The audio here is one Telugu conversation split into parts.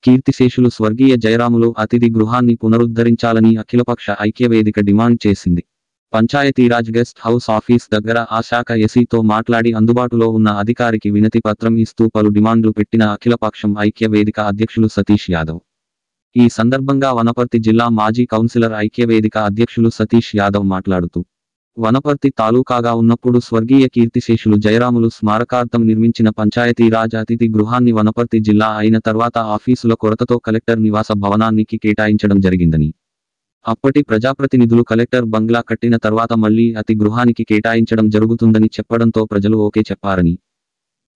కీర్తిశేషులు స్వర్గీయ జయరాములు అతిథి గృహాన్ని పునరుద్ధరించాలని అఖిలపక్ష ఐక్యవేదిక డిమాండ్ చేసింది. పంచాయతీరాజ్ గెస్ట్ హౌస్ ఆఫీస్ దగ్గర ఆ శాఖ ఎసితో మాట్లాడి అందుబాటులో ఉన్న అధికారికి వినతి పత్రం ఇస్తూ పలు డిమాండ్లు పెట్టిన అఖిలపక్షం ఐక్యవేదిక అధ్యక్షులు సతీష్ యాదవ్. ఈ సందర్భంగా వనపర్తి జిల్లా మాజీ కౌన్సిలర్ ఐక్యవేదిక అధ్యక్షులు సతీష్ యాదవ్ మాట్లాడుతూ, వనపర్తి తాలూకాగా ఉన్నప్పుడు స్వర్గీయ కీర్తిశేషులు జయరాములు స్మారకార్థం నిర్మించిన పంచాయతీరాజ్ అతిథి గృహాన్ని వనపర్తి జిల్లా అయిన తర్వాత ఆఫీసుల కొరతతో కలెక్టర్ నివాస భవనానికి కేటాయించడం జరిగిందని, అప్పటి ప్రజాప్రతినిధులు కలెక్టర్ బంగ్లా కట్టిన తర్వాత మళ్లీ అతి గృహానికి కేటాయించడం జరుగుతుందని చెప్పడంతో ప్రజలు ఓకే చెప్పారని,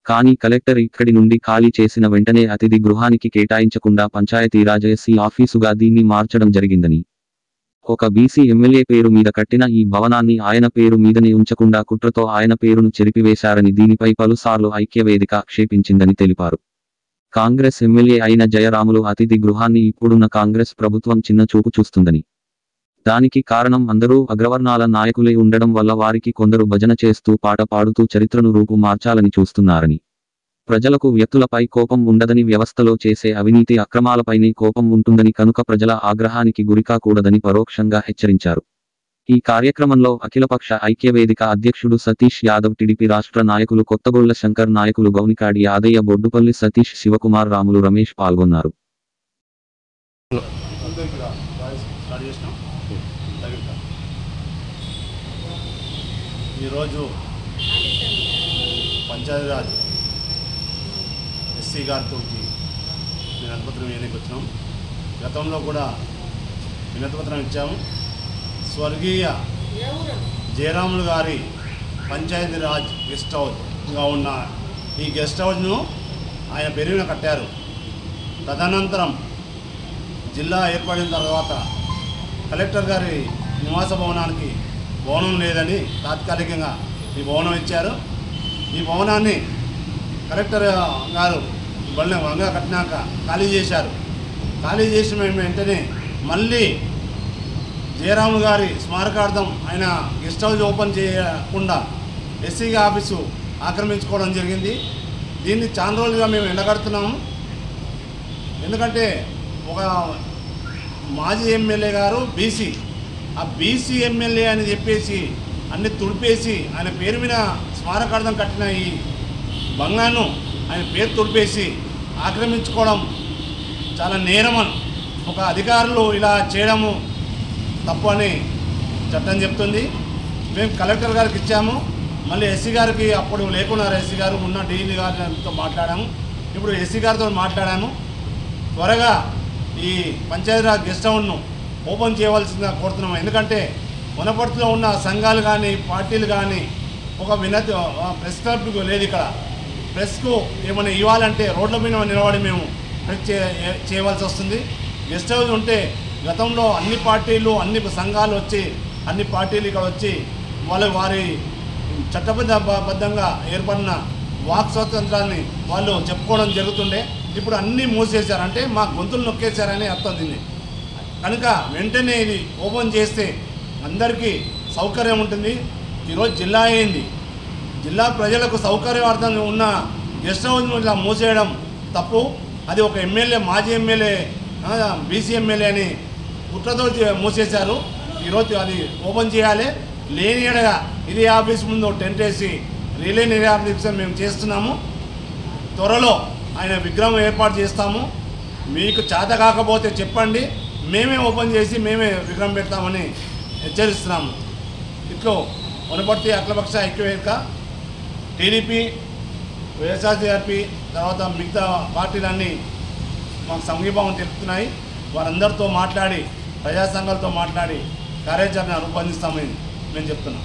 కానీ కలెక్టర్ ఇక్కడి నుండి ఖాళీ చేసిన వెంటనే అతిథి గృహానికి కేటాయించకుండా పంచాయతీరాజ్ ఎస్సీ ఆఫీసుగా దీన్ని మార్చడం జరిగిందని, ఒక బీసీ ఎమ్మెల్యే పేరు మీద కట్టిన ఈ భవనాన్ని ఆయన పేరు మీదనే ఉంచకుండా కుట్రతో ఆయన పేరును చెరిపివేశారని దీనిపై పలుసార్లు ఐక్యవేదిక ఆక్షేపించిందని తెలిపారు. కాంగ్రెస్ ఎమ్మెల్యే అయిన జయరాములు అతిథి గృహాన్ని ఇప్పుడున్న కాంగ్రెస్ ప్రభుత్వం చిన్న చూపు చూస్తుందని, దానికి కారణం అందరూ అగ్రవర్ణాల నాయకులే ఉండడం వల్ల వారికి కొందరు భజన చేస్తూ పాట పాడుతూ చరిత్రను రూపు మార్చాలని చూస్తున్నారని, ప్రజలకు వ్యక్తులపై కోపం ఉండదని వ్యవస్థలో చేసే అవినీతి అక్రమాలపైనే కోపం ఉంటుందని కనుక ప్రజల ఆగ్రహానికి గురికాకూడదని పరోక్షంగా హెచ్చరించారు. ఈ కార్యక్రమంలో అఖిలపక్ష ఐక్యవేదిక అధ్యక్షుడు సతీష్ యాదవ్, టీడీపీ రాష్ట్ర నాయకులు కొత్తగొళ్ల శంకర్, నాయకులు గౌనికాడి యాదయ్య, బొడ్డుపల్లి సతీష్, శివకుమార్, రాములు, రమేష్ పాల్గొన్నారు. ఈరోజు పంచాయతీరాజ్ ఎస్సీ గారితో వినతిపత్రం ఏదైతే వచ్చినాం, గతంలో కూడా వినతిపత్రం ఇచ్చాము. స్వర్గీయ జయరాములు గారి పంచాయతీరాజ్ గెస్ట్ హౌస్గా ఉన్న ఈ గెస్ట్ హౌస్ను ఆయన పేరున కట్టారు. తదనంతరం జిల్లా ఏర్పడిన తర్వాత కలెక్టర్ గారి నివాస భవనానికి భవనం లేదని తాత్కాలికంగా ఈ భవనం ఇచ్చారు. ఈ భవనాన్ని కలెక్టర్ గారు వంగా కట్టినాక ఖాళీ చేశారు. ఖాళీ చేసిన వెంటనే మళ్ళీ జయరాము గారి స్మారకార్థం ఆయన గెస్ట్ హౌస్ ఓపెన్ చేయకుండా ఎస్సీ ఆఫీసు ఆక్రమించుకోవడం జరిగింది. దీన్ని చాలా రోజులుగా మేము ఎండగడుతున్నాము. ఎందుకంటే ఒక మాజీ ఎమ్మెల్యే గారు బీసీ, ఆ బీసీ ఎమ్మెల్యే అని చెప్పేసి అన్ని తుడిపేసి ఆయన పేరు మీద స్మారకార్థం కట్టిన ఈ బంగ్లాను ఆయన పేరు తుడిపేసి ఆక్రమించుకోవడం చాలా నేరమని ఒక అధికారులు ఇలా చేయడము తప్పు అని చట్టం చెప్తుంది. మేము కలెక్టర్ గారికి ఇచ్చాము. మళ్ళీ ఎస్సీ గారికి అప్పుడు లేకున్నారు, ఎస్సీ గారు ఉన్న డీఈ గారితో మాట్లాడాము. ఇప్పుడు ఎస్సీ గారితో మాట్లాడాము. త్వరగా ఈ పంచాయతీరాజ్ గెస్ట్ హౌస్ను ఓపెన్ చేయవలసిందిగా కోరుతున్నాము. ఎందుకంటే వనపర్తిలో ఉన్న సంఘాలు కానీ పార్టీలు కానీ ఒక వినతి ప్రెస్ క్లబ్ లేదు. ఇక్కడ ప్రెస్కు ఏమైనా ఇవ్వాలంటే రోడ్ల మీద నిలబడి మేము ప్రెస్ చేయవలసి వస్తుంది. గెస్ట్ హౌస్ ఉంటే గతంలో అన్ని పార్టీలు అన్ని సంఘాలు వచ్చి అన్ని పార్టీలు ఇక్కడ వచ్చి వారి చట్టబద్ధంగా ఏర్పడిన వాక్ స్వాతంత్రాన్ని వాళ్ళు చెప్పుకోవడం జరుగుతుండే. ఇప్పుడు అన్నీ మూసేశారు, అంటే మా గొంతులు నొక్కేశారని అర్థం దీన్ని. కనుక వెంటనే ఇది ఓపెన్ చేస్తే అందరికీ సౌకర్యం ఉంటుంది. ఈరోజు జిల్లా అయింది, జిల్లా ప్రజలకు సౌకర్యార్థంగా ఉన్న గెస్ట్ హౌస్ను ఇలా మూసేయడం తప్పు. అది ఒక ఎమ్మెల్యే, మాజీ ఎమ్మెల్యే, బీసీ ఎమ్మెల్యే అని కుట్రతో మూసేశారు. ఈరోజు అది ఓపెన్ చేయాలి. లేని ఎడగా ఇది ఆఫీస్ ముందు టెంట్ వేసి రిలే నిరాదీక్ష మేము చేస్తున్నాము. త్వరలో ఆయన విగ్రహం ఏర్పాటు చేస్తాము. మీకు చేత కాకపోతే చెప్పండి, మేమే ఓపెన్ చేసి మేమే విగ్రహం పెడతామని హెచ్చరిస్తున్నాము. ఇట్లో వనపర్తి అఖిలపక్ష ఐక్యవేదిక, టీడీపీ, వైఎస్ఆర్సీపీ, తర్వాత మిగతా పార్టీలన్నీ మాకు సంఘీభావం తెలుపుతున్నాయి. వారందరితో మాట్లాడి, ప్రజా సంఘాలతో మాట్లాడి కార్యాచరణ రూపొందిస్తామని మేము చెప్తున్నాం.